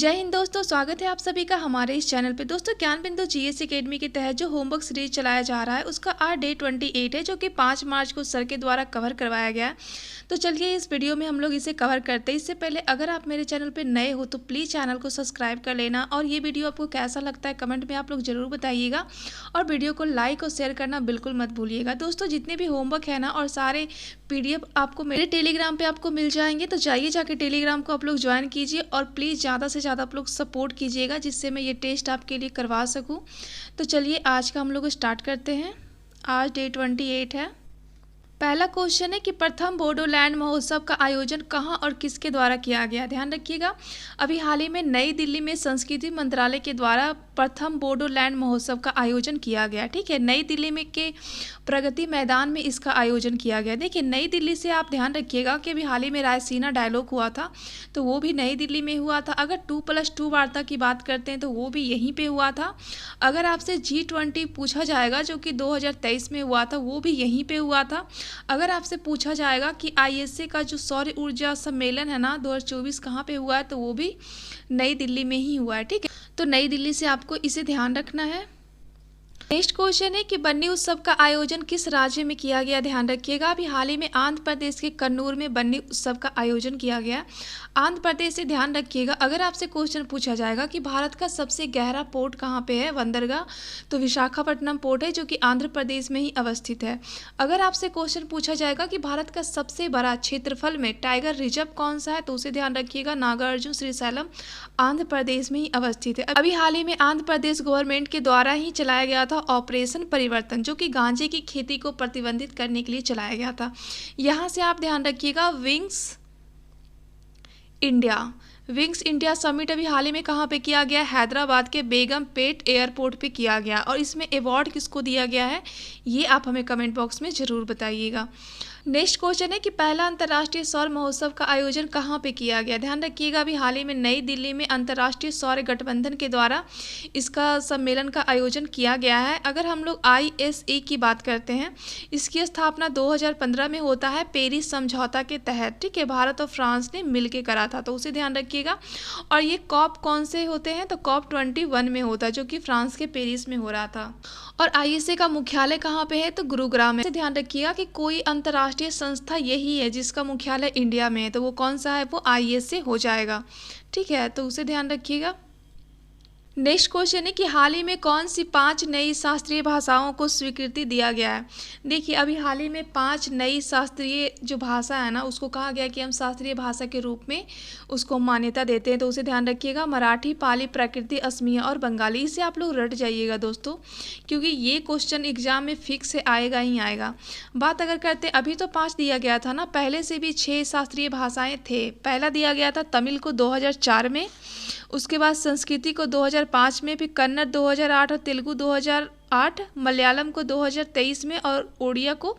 जय हिंद दोस्तों, स्वागत है आप सभी का हमारे इस चैनल पे। दोस्तों, ज्ञान बिंदु जीएस एकेडमी के तहत जो होमवर्क सीरीज चलाया जा रहा है उसका आज डे 28 है, जो कि 5 मार्च को सर के द्वारा कवर करवाया गया है। तो चलिए इस वीडियो में हम लोग इसे कवर करते हैं। इससे पहले अगर आप मेरे चैनल पे नए हो तो प्लीज़ चैनल को सब्सक्राइब कर लेना, और ये वीडियो आपको कैसा लगता है कमेंट में आप लोग ज़रूर बताइएगा, और वीडियो को लाइक और शेयर करना बिल्कुल मत भूलिएगा। दोस्तों, जितने भी होमवर्क है ना और सारे PDF आपको मेरे टेलीग्राम पे आपको मिल जाएंगे, तो जाइए जाके टेलीग्राम को आप लोग ज्वाइन कीजिए, और प्लीज़ ज़्यादा से ज़्यादा आप लोग सपोर्ट कीजिएगा जिससे मैं ये टेस्ट आपके लिए करवा सकूं। तो चलिए आज का हम लोग स्टार्ट करते हैं। आज डे 28 है। पहला क्वेश्चन है कि प्रथम बोडोलैंड महोत्सव का आयोजन कहाँ और किसके द्वारा किया गया। ध्यान रखिएगा, अभी हाल ही में नई दिल्ली में संस्कृति मंत्रालय के द्वारा प्रथम बोडोलैंड महोत्सव का आयोजन किया गया। ठीक है, नई दिल्ली में के प्रगति मैदान में इसका आयोजन किया गया। देखिए, नई दिल्ली से आप ध्यान रखिएगा कि अभी हाल ही में रायसीना डायलॉग हुआ था, तो वो भी नई दिल्ली में हुआ था। अगर 2+2 वार्ता की बात करते हैं तो वो भी यहीं पे हुआ था। अगर आपसे G20 पूछा जाएगा जो कि 2023 में हुआ था, वो भी यहीं पे हुआ था। अगर आपसे पूछा जाएगा कि ISA का जो सौर ऊर्जा सम्मेलन है ना 2024 कहाँ पे हुआ है, तो वो भी नई दिल्ली में ही हुआ है। ठीक है, तो नई दिल्ली से आपको इसे ध्यान रखना है। नेक्स्ट क्वेश्चन है कि बन्नी उत्सव का आयोजन किस राज्य में किया गया। ध्यान रखिएगा, अभी हाल ही में आंध्र प्रदेश के कन्नूर में बन्नी उत्सव का आयोजन किया गया। आंध्र प्रदेश से ध्यान रखिएगा। अगर आपसे क्वेश्चन पूछा जाएगा कि भारत का सबसे गहरा पोर्ट कहाँ पे है, बंदरगाह, तो विशाखापट्टनम पोर्ट है जो कि आंध्र प्रदेश में ही अवस्थित है। अगर आपसे क्वेश्चन पूछा जाएगा कि भारत का सबसे बड़ा क्षेत्रफल में टाइगर रिजर्व कौन सा है, तो उसे ध्यान रखिएगा नागार्जुन श्रीशैलम आंध्र प्रदेश में ही अवस्थित है। अभी हाल ही में आंध्र प्रदेश गवर्नमेंट के द्वारा ही चलाया गया था ऑपरेशन परिवर्तन, जो कि गांजे की खेती को प्रतिबंधित करने के लिए चलाया गया था। यहाँ से आप ध्यान रखिएगा विंग्स इंडिया समिट अभी हाल ही में कहाँ पे किया गया, हैदराबाद के बेगमपेट एयरपोर्ट पे किया गया, और इसमें अवार्ड किसको दिया गया है ये आप हमें कमेंट बॉक्स में ज़रूर बताइएगा। नेक्स्ट क्वेश्चन है कि पहला अंतर्राष्ट्रीय सौर महोत्सव का आयोजन कहाँ पे किया गया। ध्यान रखिएगा, अभी हाल ही में नई दिल्ली में अंतर्राष्ट्रीय सौर गठबंधन के द्वारा इसका सम्मेलन का आयोजन किया गया है। अगर हम लोग ISA की बात करते हैं, इसकी स्थापना 2015 में होता है पेरिस समझौता के तहत। ठीक है, भारत और फ्रांस ने मिल के करा था, तो उसे ध्यान रखिएगा। और ये कॉप कौन से होते हैं, तो COP 21 में होता है जो कि फ्रांस के पेरिस में हो रहा था। और ISA का मुख्यालय कहाँ पे है, तो गुरुग्राम है। ध्यान रखिएगा कि कोई अंतर्राष्ट्रीय संस्था यही है जिसका मुख्यालय इंडिया में है, तो वो कौन सा है, वो ISA हो जाएगा। ठीक है, तो उसे ध्यान रखिएगा। नेक्स्ट क्वेश्चन है कि हाल ही में कौन सी 5 नई शास्त्रीय भाषाओं को स्वीकृति दिया गया है। देखिए, अभी हाल ही में 5 नई शास्त्रीय जो भाषा है ना उसको कहा गया कि हम शास्त्रीय भाषा के रूप में उसको मान्यता देते हैं, तो उसे ध्यान रखिएगा। मराठी, पाली, प्राकृतिक, असमिया और बंगाली। इसे आप लोग रट जाइएगा दोस्तों, क्योंकि ये क्वेश्चन एग्जाम में फिक्स है, आएगा ही आएगा। बात अगर करते अभी तो 5 दिया गया था ना, पहले से भी 6 शास्त्रीय भाषाएँ थे। पहला दिया गया था तमिल को 2004 में, उसके बाद संस्कृति को 2005 में, फिर कन्नड़ 2008 और तेलुगु 2008, मलयालम को 2023 में, और ओडिया को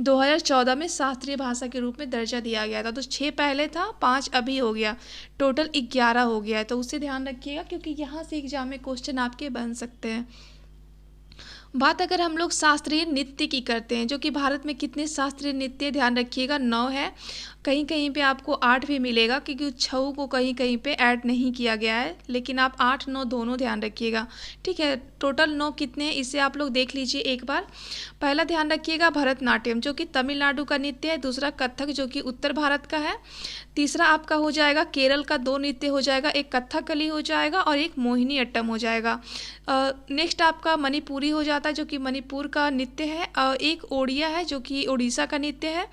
2014 में शास्त्रीय भाषा के रूप में दर्जा दिया गया था। तो 6 पहले था, 5 अभी हो गया, टोटल 11 हो गया है। तो उसे ध्यान रखिएगा क्योंकि यहाँ से एग्जाम में क्वेश्चन आपके बन सकते हैं। बात अगर हम लोग शास्त्रीय नृत्य की करते हैं, जो कि भारत में कितने शास्त्रीय नृत्य, ध्यान रखिएगा 9 है। कहीं कहीं पे आपको 8 भी मिलेगा क्योंकि छऊ को कहीं कहीं पे ऐड नहीं किया गया है, लेकिन आप 8, 9 दोनों ध्यान रखिएगा। ठीक है, टोटल 9 कितने हैं इसे आप लोग देख लीजिए एक बार। पहला ध्यान रखिएगा भरतनाट्यम, जो कि तमिलनाडु का नृत्य है। दूसरा कथक, जो कि उत्तर भारत का है। तीसरा आपका हो जाएगा केरल का 2 नृत्य हो जाएगा, एक कथकली हो जाएगा और एक मोहिनी अट्टम हो जाएगा। नेक्स्ट आपका मणिपुरी हो जाता है, जो कि मणिपुर का नृत्य है। एक ओडिया है जो कि उड़ीसा का नृत्य है।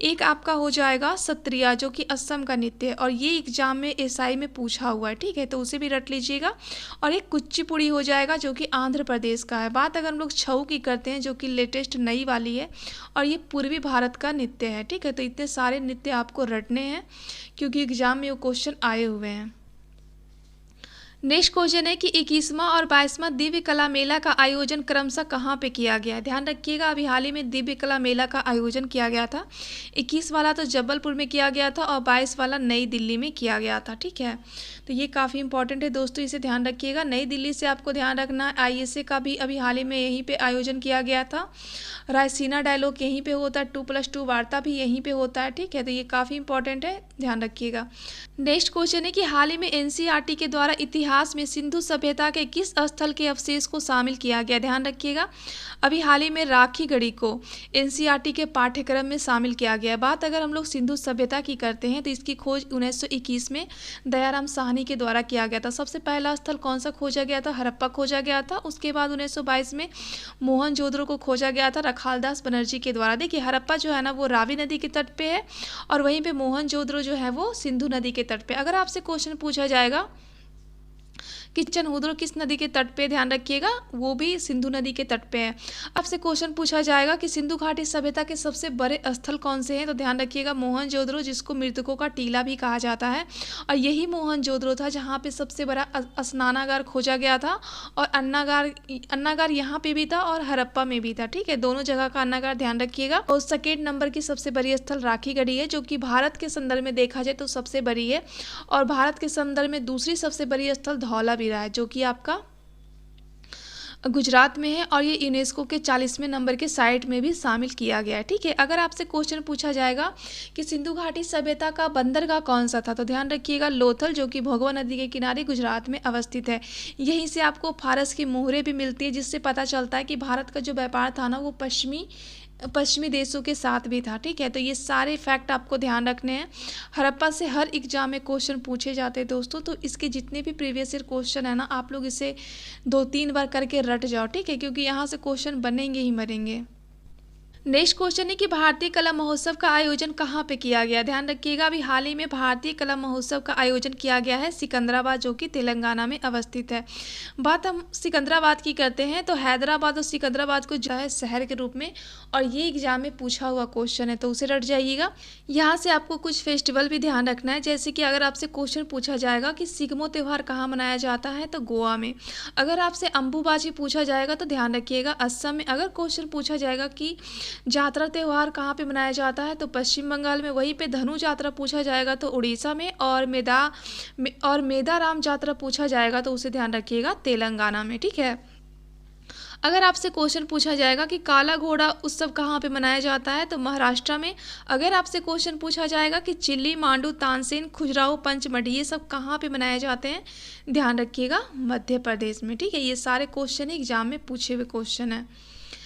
एक आपका हो जाएगा सत्रिया, जो कि असम का नृत्य है, और ये एग्जाम में SI में पूछा हुआ है। ठीक है, तो उसे भी रट लीजिएगा। और एक कुचिपुड़ी हो जाएगा जो कि आंध्र प्रदेश का है। बात अगर हम लोग छऊ की करते हैं, जो कि लेटेस्ट नई वाली है, और ये पूर्वी भारत का नृत्य है। ठीक है, तो इतने सारे नृत्य आपको रटने हैं क्योंकि एग्जाम में वो क्वेश्चन आए हुए हैं। नेक्स्ट क्वेश्चन है कि 21वां और 22वां दिव्य कला मेला का आयोजन क्रमशः कहाँ पे किया गया है। ध्यान रखिएगा, अभी हाल ही में दिव्य कला मेला का आयोजन किया गया था। 21 वाला तो जबलपुर में किया गया था और 22 वाला नई दिल्ली में किया गया था। ठीक है, तो ये काफ़ी इंपॉर्टेंट है दोस्तों, इसे ध्यान रखिएगा। नई दिल्ली से आपको ध्यान रखना है, ISA का भी अभी हाल ही में यहीं पे आयोजन किया गया था। रायसीना डायलॉग यहीं पे होता है, 2+2 वार्ता भी यहीं पे होता है। ठीक है, तो ये काफ़ी इंपॉर्टेंट है, ध्यान रखिएगा। नेक्स्ट क्वेश्चन है कि हाल ही में NCERT के द्वारा इतिहास में सिंधु सभ्यता के किस स्थल के अवशेष को शामिल किया गया। ध्यान रखिएगा, अभी हाल ही में राखी गढ़ी को NCERT के पाठ्यक्रम में शामिल किया गया है। बात अगर हम लोग सिंधु सभ्यता की करते हैं तो इसकी खोज 1921 में दयाराम साहनी के द्वारा किया गया था। सबसे पहला स्थल कौन सा खोजा गया था? हड़प्पा खोजा गया था। उसके बाद 1922 में मोहनजोदड़ो को खोजा गया था रखालदास बनर्जी के द्वारा। देखिए, हड़प्पा जो है ना वो रावी नदी के तट पे है और वहीं पे मोहनजोदड़ो जो है वो सिंधु नदी के तट पे। अगर आपसे क्वेश्चन पूछा जाएगा कि चनहुद्रो किस नदी के तट पे, ध्यान रखिएगा वो भी सिंधु नदी के तट पे है। आपसे क्वेश्चन पूछा जाएगा कि सिंधु घाटी सभ्यता के सबसे बड़े स्थल कौन से हैं, तो ध्यान रखिएगा मोहनजोदड़ो, जिसको मृतकों का टीला भी कहा जाता है। और यही मोहनजोदड़ो था जहाँ पे सबसे बड़ा स्नानागार खोजा गया था और अन्नागार यहाँ पे भी था और हड़प्पा में भी था। ठीक है, दोनों जगह का अन्नागार ध्यान रखिएगा। और सेकेंड नंबर की सबसे बड़ी स्थल राखी गढ़ी है, जो कि भारत के संदर्भ में देखा जाए तो सबसे बड़ी है। और भारत के संदर्भ में दूसरी सबसे बड़ी स्थल धौलावीरा है, जो कि आपका गुजरात में है और ये यूनेस्को के 40वें नंबर के साइट में भी शामिल किया गया है। ठीक है, अगर आपसे क्वेश्चन पूछा जाएगा कि सिंधु घाटी सभ्यता का बंदरगाह कौन सा था, तो ध्यान रखिएगा लोथल, जो कि भोगवा नदी के किनारे गुजरात में अवस्थित है। यहीं से आपको फारस की मोहरें भी मिलती है, जिससे पता चलता है कि भारत का जो व्यापार था ना वो पश्चिमी देशों के साथ भी था। ठीक है, तो ये सारे फैक्ट आपको ध्यान रखने हैं। हड़प्पा से हर एग्जाम में क्वेश्चन पूछे जाते हैं दोस्तों, तो इसके जितने भी प्रीवियस ईयर क्वेश्चन है ना आप लोग इसे 2-3 बार करके रट जाओ। ठीक है, क्योंकि यहाँ से क्वेश्चन बनेंगे ही मरेंगे। नेक्स्ट क्वेश्चन है कि भारतीय कला महोत्सव का आयोजन कहाँ पे किया गया। ध्यान रखिएगा, अभी हाल ही में भारतीय कला महोत्सव का आयोजन किया गया है सिकंदराबाद, जो कि तेलंगाना में अवस्थित है। बात हम सिकंदराबाद की करते हैं तो हैदराबाद और सिकंदराबाद को जो है शहर के रूप में, और ये एग्जाम में पूछा हुआ क्वेश्चन है तो उसे रट जाइएगा। यहाँ से आपको कुछ फेस्टिवल भी ध्यान रखना है, जैसे कि अगर आपसे क्वेश्चन पूछा जाएगा कि सिगमो त्यौहार कहाँ मनाया जाता है तो गोवा में। अगर आपसे अम्बुबाची पूछा जाएगा तो ध्यान रखिएगा असम में। अगर क्वेश्चन पूछा जाएगा कि जात्रा त्यौहार कहाँ पे मनाया जाता है तो पश्चिम बंगाल में। वहीं पे धनु जात्रा पूछा जाएगा तो उड़ीसा में, और मेदाराम जात्रा पूछा जाएगा तो उसे ध्यान रखिएगा तेलंगाना में। ठीक है, अगर आपसे क्वेश्चन पूछा जाएगा कि काला घोड़ा उत्सव कहाँ पे मनाया जाता है तो महाराष्ट्र में। अगर आपसे क्वेश्चन पूछा जाएगा कि चिल्ली, मांडू, तानसेन, खुजराहो, पंचमढ़ी ये सब कहाँ पे मनाए जाते हैं, ध्यान रखिएगा मध्य प्रदेश में। ठीक है, ये सारे क्वेश्चन एग्जाम में पूछे हुए क्वेश्चन है।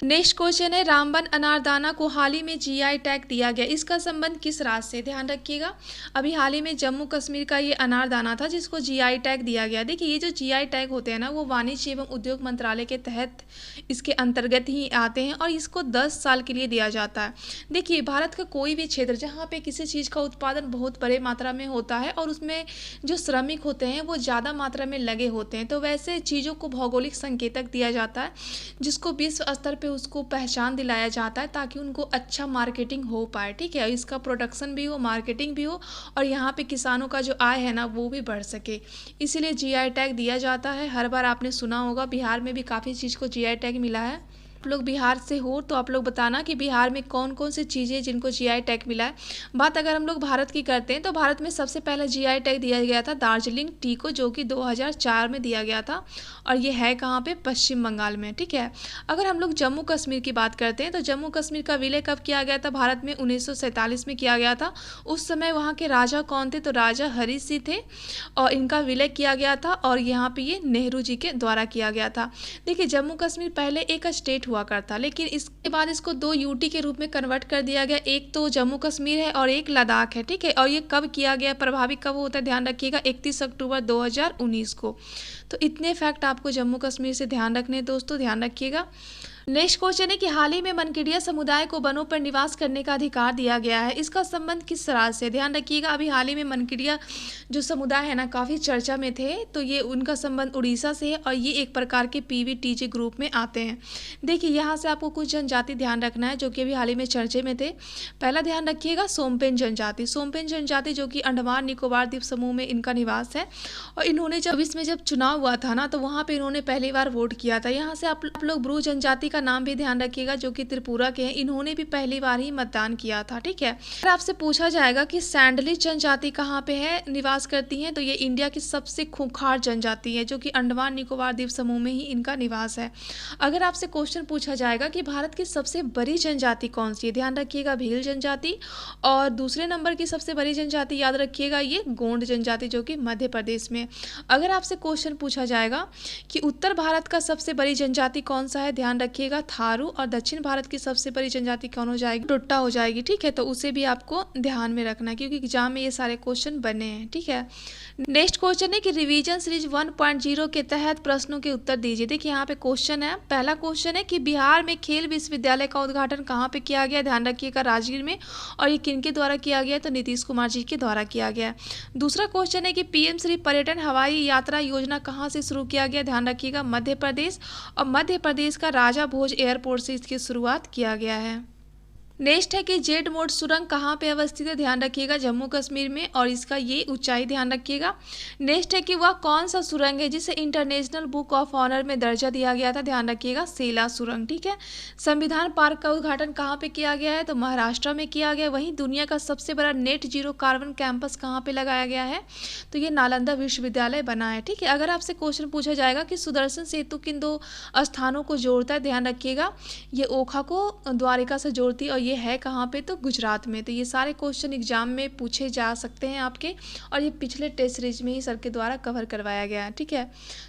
नेक्स्ट क्वेश्चन है रामबन अनारदाना को हाल ही में GI टैग दिया गया, इसका संबंध किस राज्य से। ध्यान रखिएगा, अभी हाल ही में जम्मू कश्मीर का ये अनारदाना था जिसको GI टैग दिया गया। देखिए, ये जो GI टैग होते हैं ना वो वाणिज्य एवं उद्योग मंत्रालय के तहत इसके अंतर्गत ही आते हैं और इसको 10 साल के लिए दिया जाता है। देखिए, भारत का कोई भी क्षेत्र जहाँ पे किसी चीज़ का उत्पादन बहुत बड़े मात्रा में होता है और उसमें जो श्रमिक होते हैं वो ज़्यादा मात्रा में लगे होते हैं, तो वैसे चीज़ों को भौगोलिक संकेतक दिया जाता है, जिसको विश्व स्तर पे उसको पहचान दिलाया जाता है ताकि उनको अच्छा मार्केटिंग हो पाए। ठीक है, इसका प्रोडक्शन भी हो, मार्केटिंग भी हो और यहाँ पे किसानों का जो आय है ना वो भी बढ़ सके, इसीलिए GI टैग दिया जाता है। हर बार आपने सुना होगा बिहार में भी काफ़ी चीज़ को GI टैग मिला है। आप लोग बिहार से हो तो आप लोग बताना कि बिहार में कौन कौन सी चीज़ें जिनको GI टैग मिला है। बात अगर हम लोग भारत की करते हैं तो भारत में सबसे पहले GI टैग दिया गया था दार्जिलिंग टी को, जो कि 2004 में दिया गया था और ये है कहाँ पे, पश्चिम बंगाल में। ठीक है, अगर हम लोग जम्मू कश्मीर की बात करते हैं तो जम्मू कश्मीर का विलय कब किया गया था, भारत में 1947 में किया गया था। उस समय वहाँ के राजा कौन थे, तो राजा हरी सिंह थे और इनका विलय किया गया था और यहाँ पे ये नेहरू जी के द्वारा किया गया था। देखिए, जम्मू कश्मीर पहले एक स्टेट हुआ करता, लेकिन इसके बाद इसको 2 UT के रूप में कन्वर्ट कर दिया गया। एक तो जम्मू कश्मीर है और एक लद्दाख है। ठीक है, और ये कब किया गया, प्रभावी कब होता है, ध्यान रखिएगा 31 अक्टूबर 2019 को। तो इतने फैक्ट आपको जम्मू कश्मीर से ध्यान रखने हैं दोस्तों, ध्यान रखिएगा। नेक्स्ट क्वेश्चन है कि हाल ही में मनकेडिया समुदाय को वनों पर निवास करने का अधिकार दिया गया है, इसका संबंध किस राज्य से? ध्यान रखिएगा, अभी हाल ही में मनकेडिया जो समुदाय है ना काफ़ी चर्चा में थे, तो ये उनका संबंध उड़ीसा से है और ये एक प्रकार के पीवीटीजे ग्रुप में आते हैं। देखिए यहाँ से आपको कुछ जनजाति ध्यान रखना है जो कि अभी हाल ही में चर्चे में थे। पहला ध्यान रखिएगा सोमपेन जनजाति। सोमपेन जनजाति जो कि अंडमान निकोबार द्वीप समूह में इनका निवास है और इन्होंने जब इसमें जब चुनाव हुआ था ना तो वहाँ पे इन्होंने पहली बार वोट किया था। यहाँ से आप लोग ब्रू जनजाति का नाम भी ध्यान रखिएगा जो कि त्रिपुरा के हैं, इन्होंने भी पहली बार ही मतदान किया था। ठीक है, अगर आपसे पूछा जाएगा कि सैंडलिश जनजाति कहाँ पे है निवास करती हैं, तो ये इंडिया की सबसे खूंखार जनजाति है जो कि अंडमान निकोबार द्वीप समूह में ही इनका निवास है। अगर आपसे क्वेश्चन पूछा जाएगा कि भारत की सबसे बड़ी जनजाति कौन सी है, ध्यान रखिएगा भील जनजाति, और दूसरे नंबर की सबसे बड़ी जनजाति याद रखिएगा ये गोंड जनजाति जो कि मध्य प्रदेश में। अगर आपसे क्वेश्चन पूछा जाएगा कि उत्तर भारत का सबसे बड़ी जनजाति कौन सा है, ध्यान रखिएगा थारू, और दक्षिण भारत की सबसे बड़ी जनजाति कौन हो जाएगी, टोट्टा हो जाएगी। ठीक है, तो उसे भी आपको ध्यान में रखना है क्योंकि एग्जाम में ये सारे क्वेश्चन बने हैं। ठीक है, नेक्स्ट क्वेश्चन है कि रिवीजन सीरीज 1.0 के तहत प्रश्नों के उत्तर दीजिए। देखिए यहाँ पे क्वेश्चन है, पहला क्वेश्चन है कि बिहार में खेल विश्वविद्यालय का उद्घाटन कहाँ पे किया गया, ध्यान रखिएगा राजगीर में, और ये किनके द्वारा किया गया, तो नीतीश कुमार जी के द्वारा किया गया। दूसरा क्वेश्चन है कि पीएम श्री पर्यटन हवाई यात्रा योजना कहाँ से शुरू किया गया, ध्यान रखिएगा मध्य प्रदेश, और मध्य प्रदेश का राजा भोज एयरपोर्ट से इसकी शुरुआत किया गया है। नेक्स्ट है कि जेड मोड सुरंग कहाँ पे अवस्थित है, ध्यान रखिएगा जम्मू कश्मीर में, और इसका ये ऊंचाई ध्यान रखिएगा। नेक्स्ट है कि वह कौन सा सुरंग है जिसे इंटरनेशनल बुक ऑफ ऑनर में दर्जा दिया गया था, ध्यान रखिएगा सेला सुरंग। ठीक है, संविधान पार्क का उद्घाटन कहाँ पे किया गया है, तो महाराष्ट्र में किया गया। वहीं दुनिया का सबसे बड़ा नेट जीरो कार्बन कैंपस कहाँ पे लगाया गया है, तो ये नालंदा विश्वविद्यालय बना है। ठीक है, अगर आपसे क्वेश्चन पूछा जाएगा कि सुदर्शन सेतु किन दो स्थानों को जोड़ता है, ध्यान रखिएगा ये ओखा को द्वारिका से जोड़ती है और ये है कहाँ पे, तो गुजरात में। तो ये सारे क्वेश्चन एग्जाम में पूछे जा सकते हैं आपके, और ये पिछले टेस्ट सीरीज में ही सर के द्वारा कवर करवाया गया है। ठीक है,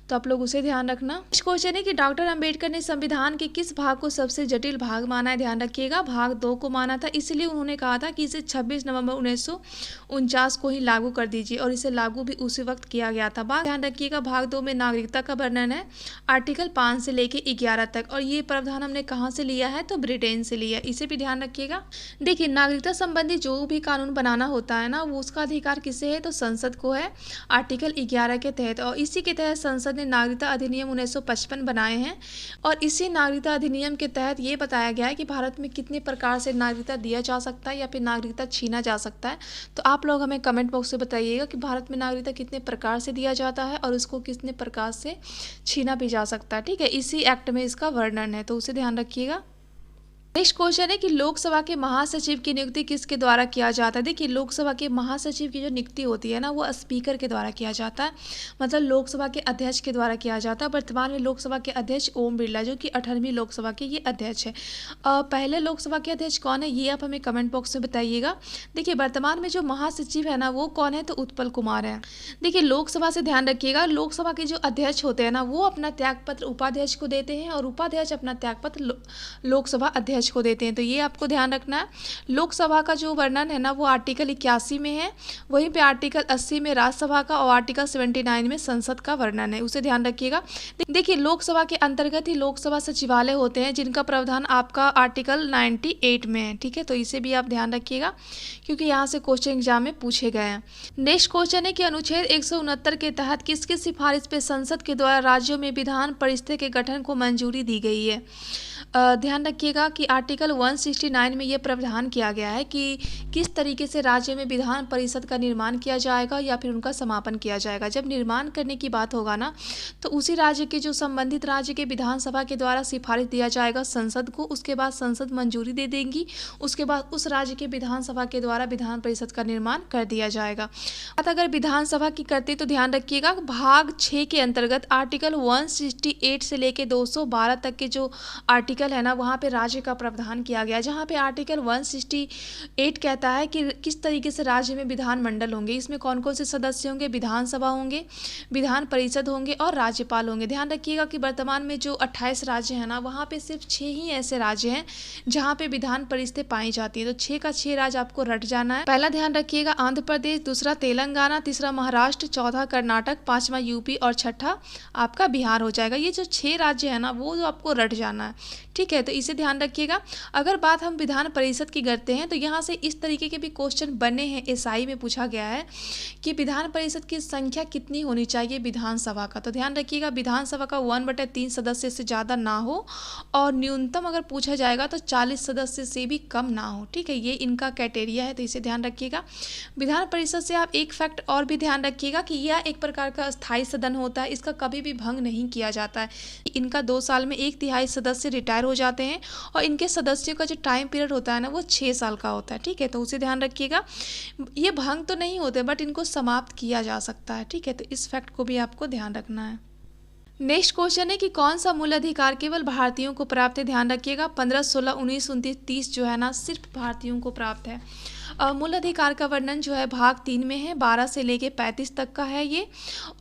तो आप लोग उसे ध्यान रखना। नेक्स्ट क्वेश्चन है कि डॉक्टर अंबेडकर ने संविधान के किस भाग को सबसे जटिल भाग माना है, ध्यान रखिएगा भाग 2 को माना था, इसलिए उन्होंने कहा था कि इसे 26 नवंबर 1949 को ही लागू कर दीजिए, और इसे लागू भी उसी वक्त किया गया था। ध्यान रखिएगा भाग 2 में नागरिकता का वर्णन है आर्टिकल 5 से लेके 11 तक, और ये प्रावधान हमने कहाँ से लिया है, तो ब्रिटेन से लिया, इसे भी ध्यान रखिएगा। देखिए नागरिकता संबंधी जो भी कानून बनाना होता है ना वो उसका अधिकार किसे है, तो संसद को है आर्टिकल 11 के तहत, और इसी के तहत संसद ने नागरिकता अधिनियम 1955 बनाए हैं, और इसी नागरिकता अधिनियम के तहत ये बताया गया है कि भारत में कितने प्रकार से नागरिकता दिया जा सकता है या फिर नागरिकता छीना जा सकता है। तो आप लोग हमें कमेंट बॉक्स में बताइएगा कि भारत में नागरिकता कितने प्रकार से दिया जाता है और उसको कितने प्रकार से छीना भी जा सकता है। ठीक है, इसी एक्ट में इसका वर्णन है, तो उसे ध्यान रखिएगा। नेक्स्ट क्वेश्चन है कि लोकसभा के महासचिव की नियुक्ति किसके द्वारा किया जाता है। देखिए लोकसभा के महासचिव की जो नियुक्ति होती है ना वो स्पीकर के द्वारा किया जाता है, मतलब लोकसभा के अध्यक्ष के द्वारा किया जाता है। वर्तमान में लोकसभा के अध्यक्ष ओम बिरला जो कि 18वीं लोकसभा के ये अध्यक्ष है। पहले लोकसभा के अध्यक्ष कौन है ये आप हमें कमेंट बॉक्स में बताइएगा। देखिए वर्तमान में जो महासचिव है ना वो कौन है, तो उत्पल कुमार है। देखिए लोकसभा से ध्यान रखिएगा, लोकसभा के जो अध्यक्ष होते हैं ना वो अपना त्यागपत्र उपाध्यक्ष को देते हैं और उपाध्यक्ष अपना त्यागपत्र लोकसभा अध्यक्ष को देते हैं, तो ये आपको ध्यान रखना है। लोकसभा का जो वर्णन है ना वो आर्टिकल 81 में है, वहीं पे आर्टिकल 80 में राज्यसभा का और आर्टिकल 79 में संसद का वर्णन है, उसे ध्यान रखिएगा। देखिए लोकसभा के अंतर्गत ही लोकसभा सचिवालय होते हैं जिनका प्रावधान आपका आर्टिकल 98 में है। ठीक है, तो इसे भी आप ध्यान रखिएगा क्योंकि यहाँ से क्वेश्चन एग्जाम में पूछे गए हैं। नेक्स्ट क्वेश्चन है कि अनुच्छेद 169 के तहत किसकी सिफारिश पे संसद के द्वारा राज्यों में विधान परिषद के गठन को मंजूरी दी गई है। ध्यान रखिएगा कि आर्टिकल 169 में यह प्रावधान किया गया है कि किस तरीके से राज्य में विधान परिषद का निर्माण किया जाएगा या फिर उनका समापन किया जाएगा। जब निर्माण करने की बात होगा ना तो उसी राज्य के जो संबंधित राज्य के विधानसभा के द्वारा सिफारिश दिया जाएगा संसद को, उसके बाद संसद मंजूरी दे देंगी, उसके बाद उस राज्य के विधानसभा के द्वारा विधान परिषद का निर्माण कर दिया जाएगा। अगर विधानसभा की करते तो ध्यान रखिएगा भाग 6 के अंतर्गत आर्टिकल 168 से लेके 212 तक के जो आर्टिकल है ना वहाँ पे राज्य का प्रावधान किया गया, जहाँ पे आर्टिकल 168 कहता है कि किस तरीके से राज्य में विधान मंडल होंगे, इसमें कौन कौन से सदस्य होंगे, विधानसभा होंगे, विधान परिषद होंगे और राज्यपाल होंगे। ध्यान रखिएगा कि वर्तमान में जो 28 राज्य हैं ना वहाँ पे सिर्फ 6 ही ऐसे राज्य हैं जहाँ पे विधान परिषदें पाई जाती है, तो 6 का 6 राज्य आपको रट जाना है। पहला ध्यान रखिएगा आंध्र प्रदेश, दूसरा तेलंगाना, तीसरा महाराष्ट्र, चौथा कर्नाटक, पांचवा यूपी और छठा आपका बिहार हो जाएगा। ये जो 6 राज्य है ना वो जो आपको रट जाना है। ठीक है, तो इसे ध्यान रखिएगा। अगर बात हम विधान परिषद की करते हैं तो यहाँ से इस तरीके के भी क्वेश्चन बने हैं, एसआई में पूछा गया है कि विधान परिषद की संख्या कितनी होनी चाहिए विधानसभा का। तो ध्यान रखिएगा विधानसभा का 1/3 सदस्य से ज़्यादा ना हो और न्यूनतम अगर पूछा जाएगा तो 40 सदस्य से भी कम ना हो। ठीक है, ये इनका क्राइटेरिया है, तो इसे ध्यान रखिएगा। विधान परिषद से आप एक फैक्ट और भी ध्यान रखिएगा कि यह एक प्रकार का स्थायी सदन होता है, इसका कभी भी भंग नहीं किया जाता है। इनका 2 साल में 1/3 सदस्य रिटायर हो जाते हैं और इनके सदस्यों का जो टाइम पीरियड होता है ना वो 6 साल का होता है। ठीक है, तो उसे ध्यान रखिएगा। ये भंग तो नहीं होते बट इनको समाप्त किया जा सकता है। ठीक है, तो इस फैक्ट को भी आपको ध्यान रखना है। नेक्स्ट क्वेश्चन है कि कौन सा मूल अधिकार केवल भारतीयों को प्राप्त है। ध्यान रखिएगा 15, 16, 19, 29, 30 जो है ना सिर्फ भारतीयों को प्राप्त है। मूल अधिकार का वर्णन जो है भाग 3 में है, 12 से लेके 35 तक का है ये,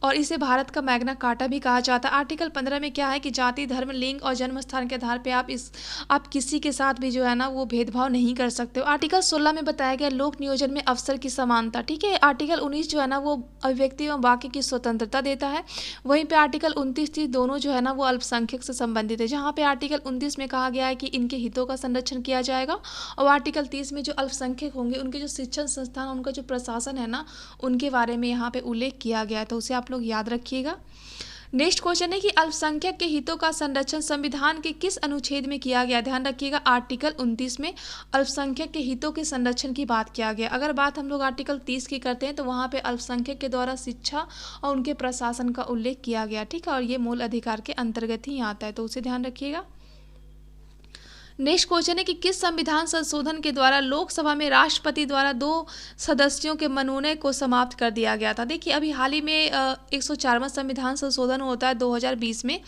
और इसे भारत का मैग्ना कार्टा भी कहा जाता है। आर्टिकल 15 में क्या है कि जाति, धर्म, लिंग और जन्म स्थान के आधार पे आप किसी के साथ भी जो है ना वो भेदभाव नहीं कर सकते हो। आर्टिकल 16 में बताया गया लोक नियोजन में अवसर की समानता। ठीक है, आर्टिकल 19 जो है ना वो अभिव्यक्ति एवं वाक्य की स्वतंत्रता देता है। वहीं पे आर्टिकल 29, 30 दोनों जो है ना वो अल्पसंख्यक से संबंधित है, जहाँ पे आर्टिकल 29 में कहा गया है कि इनके हितों का संरक्षण किया जाएगा, और आर्टिकल 30 में जो अल्पसंख्यक होंगे उनके जो शिक्षण संस्थान, उनका जो प्रशासन है ना उनके बारे में यहाँ पे उल्लेख किया गया है, तो उसे आप लोग याद रखिएगा। नेक्स्ट क्वेश्चन है कि अल्पसंख्यक के हितों का संरक्षण संविधान के किस अनुच्छेद में किया गया। ध्यान रखिएगा आर्टिकल 29 में अल्पसंख्यक के हितों के संरक्षण की बात किया गया। अगर बात हम लोग आर्टिकल 30 की करते हैं तो वहाँ पे अल्पसंख्यक के द्वारा शिक्षा और उनके प्रशासन का उल्लेख किया गया। ठीक है, और ये मूल अधिकार के अंतर्गत ही आता है, तो उसे ध्यान रखिएगा। नेक्स्ट क्वेश्चन है कि किस संविधान संशोधन के द्वारा लोकसभा में राष्ट्रपति द्वारा 2 सदस्यों के मनोनयन को समाप्त कर दिया गया था। देखिए अभी हाल ही में 104वां संविधान संशोधन होता है 2020 में,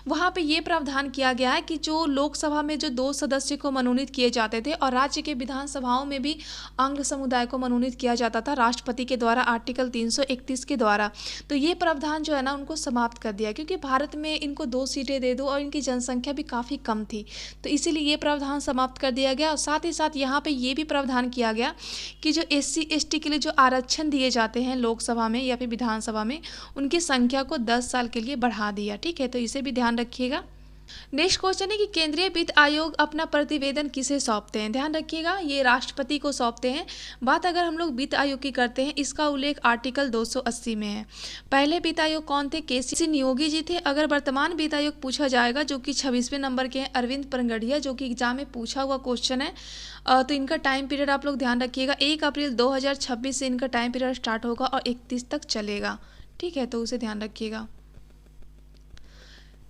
वहाँ पे ये प्रावधान किया गया है कि जो लोकसभा में जो 2 सदस्य को मनोनीत किए जाते थे और राज्य के विधानसभाओं में भी आंग्ल समुदाय को मनोनीत किया जाता था राष्ट्रपति के द्वारा आर्टिकल 331 के द्वारा, तो ये प्रावधान जो है ना उनको समाप्त कर दिया, क्योंकि भारत में इनको 2 सीटें दे दो और इनकी जनसंख्या भी काफ़ी कम थी, तो इसीलिए ये प्रावधान समाप्त कर दिया गया। और साथ ही साथ यहाँ पे ये भी प्रावधान किया गया कि जो SC ST के लिए जो आरक्षण दिए जाते हैं लोकसभा में या फिर विधानसभा में, उनकी संख्या को 10 साल के लिए बढ़ा दिया। ठीक है, तो इसे भी ध्यान रखिएगा। नेक्स्ट क्वेश्चन है कि केंद्रीय वित्त आयोग अपना प्रतिवेदन किसे सौंपते हैं। ध्यान रखिएगा ये राष्ट्रपति को सौंपते हैं। बात अगर हम लोग वित्त आयोग की करते हैं, इसका उल्लेख आर्टिकल 280 में है। पहले वित्त आयोग कौन थे? KC नियोगी जी थे। अगर वर्तमान वित्त आयोग पूछा जाएगा जो कि 26वें नंबर के हैं, अरविंद परगड़िया, जो कि एग्जाम में पूछा हुआ क्वेश्चन है। तो इनका टाइम पीरियड आप लोग ध्यान रखिएगा 1 अप्रैल 2026 से इनका टाइम पीरियड स्टार्ट होगा और 31 तक चलेगा। ठीक है, तो उसे ध्यान रखिएगा।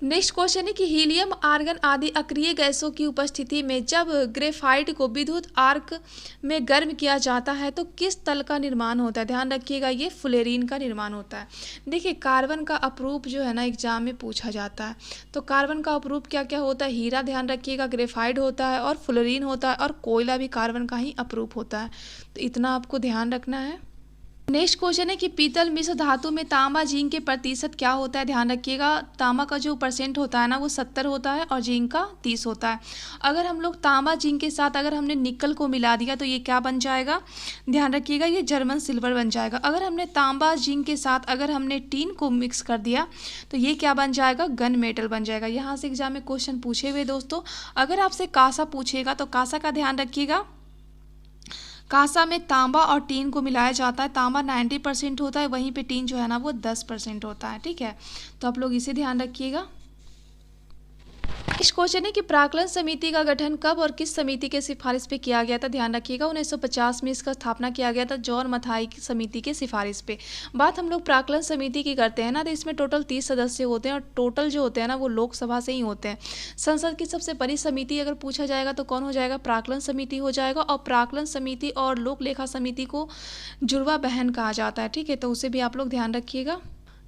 नेक्स्ट क्वेश्चन है कि हीलियम, आर्गन आदि अक्रिय गैसों की उपस्थिति में जब ग्रेफाइट को विद्युत आर्क में गर्म किया जाता है तो किस तल का निर्माण होता है। ध्यान रखिएगा ये फ्लोरीन का निर्माण होता है। देखिए कार्बन का अपरूप जो है ना एग्जाम में पूछा जाता है, तो कार्बन का अपरूप क्या क्या होता है? हीरा ध्यान रखिएगा, ग्रेफाइट होता है और फ्लोरीन होता है, और कोयला भी कार्बन का ही अपरूप होता है, तो इतना आपको ध्यान रखना है। नेक्स्ट क्वेश्चन है कि पीतल मिश्र धातु में तांबा जिंक के प्रतिशत क्या होता है। ध्यान रखिएगा तांबा का जो परसेंट होता है ना वो 70 होता है और जिंक का 30 होता है। अगर हम लोग तांबा जिंक के साथ अगर हमने निकल को मिला दिया तो ये क्या बन जाएगा? ध्यान रखिएगा ये जर्मन सिल्वर बन जाएगा। अगर हमने तांबा जिंक के साथ अगर हमने टीन को मिक्स कर दिया तो ये क्या बन जाएगा? गन मेटल बन जाएगा। यहाँ से एग्जाम में क्वेश्चन पूछे हुए दोस्तों, अगर आपसे कांसा पूछेगा तो कांसा का ध्यान रखिएगा, कांसा में तांबा और टीन को मिलाया जाता है। तांबा 90% होता है, वहीं पे टीन जो है ना वो 10% होता है। ठीक है, तो आप लोग इसे ध्यान रखिएगा। इस क्वेश्चन है कि प्राक्कलन समिति का गठन कब और किस समिति के सिफारिश पे किया गया था। ध्यान रखिएगा 1950 में इसका स्थापना किया गया था जॉन मथाई की समिति के सिफारिश पे। बात हम लोग प्राक्कलन समिति की करते हैं ना, तो इसमें टोटल 30 सदस्य होते हैं और टोटल जो होते हैं ना वो लोकसभा से ही होते हैं। संसद की सबसे बड़ी समिति अगर पूछा जाएगा तो कौन हो जाएगा? प्राक्कलन समिति हो जाएगा। और प्राक्कलन समिति और लोक लेखा समिति को जुड़वा बहन कहा जाता है। ठीक है, तो उसे भी आप लोग ध्यान रखिएगा।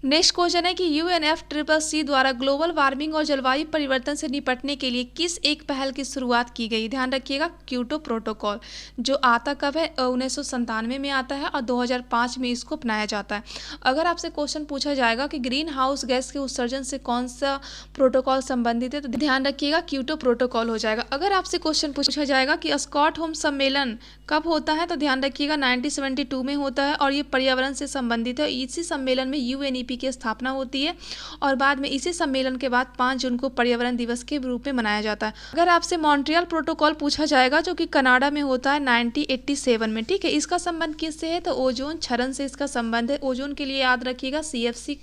नेक्स्ट क्वेश्चन है कि UNFCCC द्वारा ग्लोबल वार्मिंग और जलवायु परिवर्तन से निपटने के लिए किस एक पहल की शुरुआत की गई। ध्यान रखिएगा क्योटो प्रोटोकॉल, जो आता कब है? 1997 में आता है और 2005 में इसको अपनाया जाता है। अगर आपसे क्वेश्चन पूछा जाएगा कि ग्रीन हाउस गैस के उत्सर्जन से कौन सा प्रोटोकॉल संबंधित है, तो ध्यान रखिएगा क्योटो प्रोटोकॉल हो जाएगा। अगर आपसे क्वेश्चन पूछा जाएगा कि स्टॉकहोम सम्मेलन कब होता है, तो ध्यान रखिएगा 1972 में होता है और ये पर्यावरण से संबंधित है। इसी सम्मेलन में UNEP यूएनडीपी की स्थापना होती है और बाद में इसी सम्मेलन के बाद 5 जून को पर्यावरण दिवस के रूप में मनाया जाता है। अगर आपसे मॉन्ट्रियल प्रोटोकॉल पूछा जाएगा जो कि कनाडा में होता है 1987 में, ठीक है, इसका संबंध किससे है? तो ओजोन क्षरण से इसका संबंध है। ओजोन के लिए याद रखिएगा CFC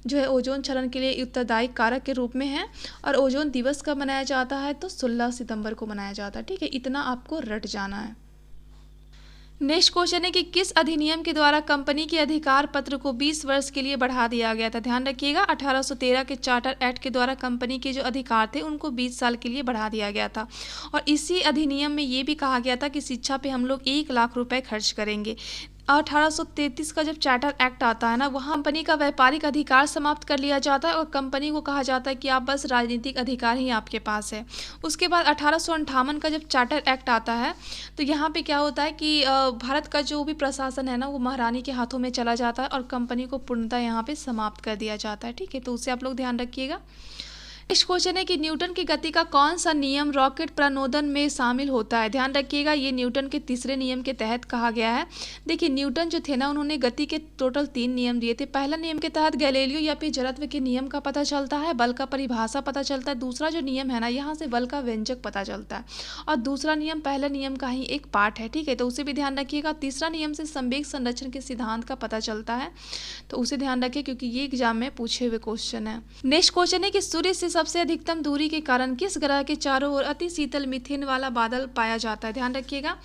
जो है ओजोन क्षरण के लिए उत्तरदायी कारक के रूप में है। और ओजोन दिवस कब मनाया जाता है? तो 16 सितंबर को मनाया जाता है, ठीक है, इतना आपको रट जाना है। नेक्स्ट क्वेश्चन है कि किस अधिनियम के द्वारा कंपनी के अधिकार पत्र को 20 वर्ष के लिए बढ़ा दिया गया था? ध्यान रखिएगा 1813 के चार्टर एक्ट के द्वारा कंपनी के जो अधिकार थे उनको 20 साल के लिए बढ़ा दिया गया था। और इसी अधिनियम में ये भी कहा गया था कि शिक्षा पे हम लोग 1 लाख रुपए खर्च करेंगे। 1833 का जब चार्टर एक्ट आता है ना, वहाँ कंपनी का व्यापारिक अधिकार समाप्त कर लिया जाता है और कंपनी को कहा जाता है कि आप बस राजनीतिक अधिकार ही आपके पास है। उसके बाद 1858 का जब चार्टर एक्ट आता है तो यहाँ पे क्या होता है कि भारत का जो भी प्रशासन है ना वो महारानी के हाथों में चला जाता है और कंपनी को पूर्णतः यहाँ पे समाप्त कर दिया जाता है, ठीक है, तो उसे आप लोग ध्यान रखिएगा। नेक्स्ट क्वेश्चन है कि न्यूटन की गति का कौन सा नियम रॉकेट प्रणोदन में शामिल होता है? ध्यान रखिएगा ये न्यूटन के तीसरे नियम के तहत कहा गया है। देखिए न्यूटन जो थे ना उन्होंने गति के टोटल 3 नियम दिए थे। पहला नियम के तहत गैलीलियो या फिर जड़त्व के नियम का पता चलता है, बल का परिभाषा पता चलता है। दूसरा जो नियम है ना यहाँ से बल का व्यंजक पता चलता है और दूसरा नियम पहला नियम का ही एक पार्ट है, ठीक है, तो उसे भी ध्यान रखिएगा। तीसरा नियम से संवेग संरक्षण के सिद्धांत का पता चलता है, तो उसे ध्यान रखिए क्योंकि ये एग्जाम में पूछे हुए क्वेश्चन है। नेक्स्ट क्वेश्चन है कि सूर्य से सबसे अधिकतम दूरी के कारण किस ग्रह के चारों ओर अति शीतल मीथेन वाला बादल पाया जाता है? ध्यान रखिएगा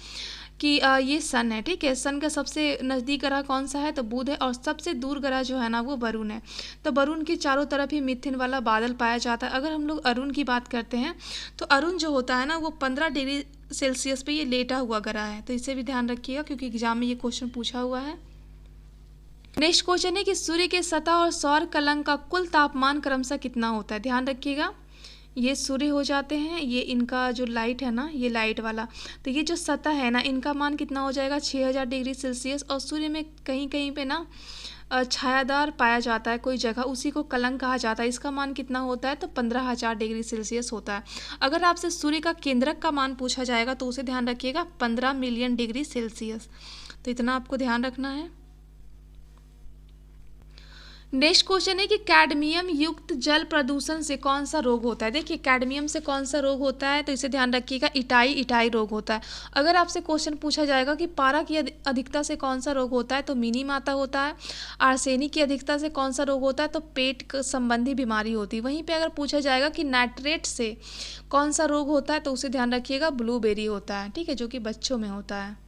कि ये सन है, ठीक है, सन का सबसे नज़दीक ग्रह कौन सा है? तो बुध है। और सबसे दूर ग्रह जो है ना वो वरुण है। तो वरुण के चारों तरफ ही मीथेन वाला बादल पाया जाता है। अगर हम लोग अरुण की बात करते हैं तो अरुण जो होता है ना वो 15 डिग्री सेल्सियस पे ये लेटा हुआ ग्रह है, तो इसे भी ध्यान रखिएगा क्योंकि एग्जाम में ये क्वेश्चन पूछा हुआ है। नेक्स्ट क्वेश्चन है कि सूर्य के सतह और सौर कलंक का कुल तापमान क्रमशः कितना होता है? ध्यान रखिएगा ये सूर्य हो जाते हैं, ये इनका जो लाइट है ना ये लाइट वाला, तो ये जो सतह है ना इनका मान कितना हो जाएगा? 6000 डिग्री सेल्सियस। और सूर्य में कहीं कहीं पे ना छायादार पाया जाता है कोई जगह, उसी को कलंक कहा जाता है। इसका मान कितना होता है? तो 15000 डिग्री सेल्सियस होता है। अगर आपसे सूर्य का केंद्रक का मान पूछा जाएगा तो उसे ध्यान रखिएगा 15 मिलियन डिग्री सेल्सियस, तो इतना आपको ध्यान रखना है। नेक्स्ट क्वेश्चन है कि कैडमियम युक्त जल प्रदूषण से कौन सा रोग होता है? देखिए कैडमियम से कौन सा रोग होता है तो इसे ध्यान रखिएगा इटाई रोग होता है। अगर आपसे क्वेश्चन पूछा जाएगा कि पारा की अधिकता से कौन सा रोग होता है तो मिनी माता होता है। आर्सेनिक की अधिकता से कौन सा रोग होता है तो पेट संबंधी बीमारी होती है। वहीं पर अगर पूछा जाएगा कि नाइट्रेट से कौन सा रोग होता है तो उसे ध्यान रखिएगा ब्लूबेरी होता है, ठीक है, जो कि बच्चों में होता है।